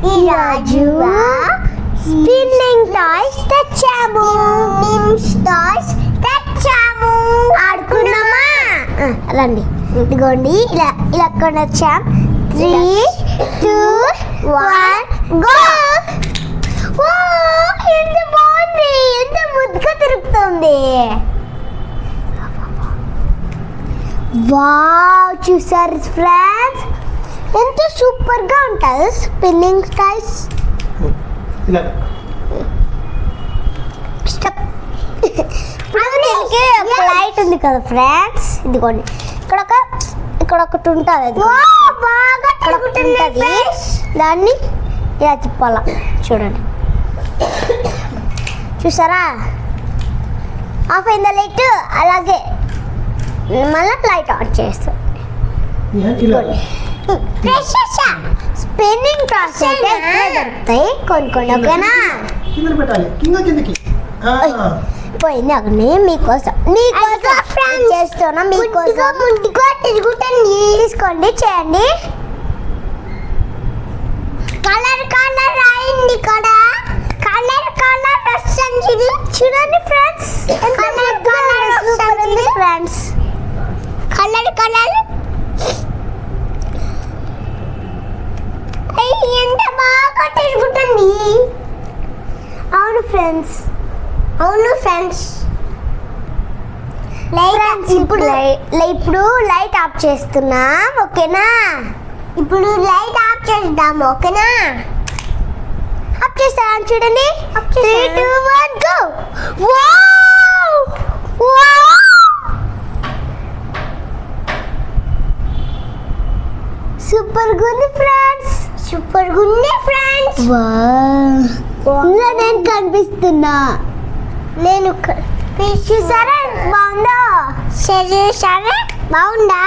ఈరోజు spinning toys తెచ్చాము. ఆడుకున్నామా? రండి, ఇదిగోండి ఇలా ఇలా కొని వచ్చాం. 3, 2, 1 గో. ఎంత బాగుంది, ఎంత ముద్దుగా తిరుగుతుంది. వావ్, చూసారు ఫ్రెండ్స్, ఎంత సూపర్ గా ఉంటుంది స్పిన్నింగ్ టాయ్స్. లైట్ ఉంది కదా ఫ్రెండ్స్, ఇదిగోండి ఇక్కడ ఒకటి ఉంటుంది, బాగా ఉంటుంది. దాన్ని ఇలా తిప్పాలా, చూడండి. చూసారా, ఆఫ్ అయిందా లైట్, అలాగే మళ్ళీ లైట్ ఆన్ చేస్తాం. స్పిన్నింగ్ టాయ్స్ అయితే దొరుకుతాయి కొన్ని, ఓకేనా? పోయింది అక్కడనే మీకోసం చేస్తున్నా. మీకోసం తీసుకోండి, చేయండి. కలర్ కలర్ అయింది కదా, కలర్ కలర్ వస్తుంది చూడండి ఫ్రెండ్స్. కలర్ కలర్ వస్తుంది ఫ్రెండ్స్, కలర్ కలర్. ఎంత బాగా తిరుగుతుంది. అవును ఫ్రెండ్స్, ఇప్పుడు లైట్ ఆఫ్ చేస్తున్నాం, ఓకేనా? ఇప్పుడు లైట్ ఆఫ్ చేద్దాం, ఓకేనా? ఆఫ్ చేస్తాను చూడండి. 3, 2, 1 గో. సూపర్ గుంది ఫ్రెండ్స్, నేను కనిపిస్తున్నా. నేను చూసారా బాగుందా? సరే బాగుందా?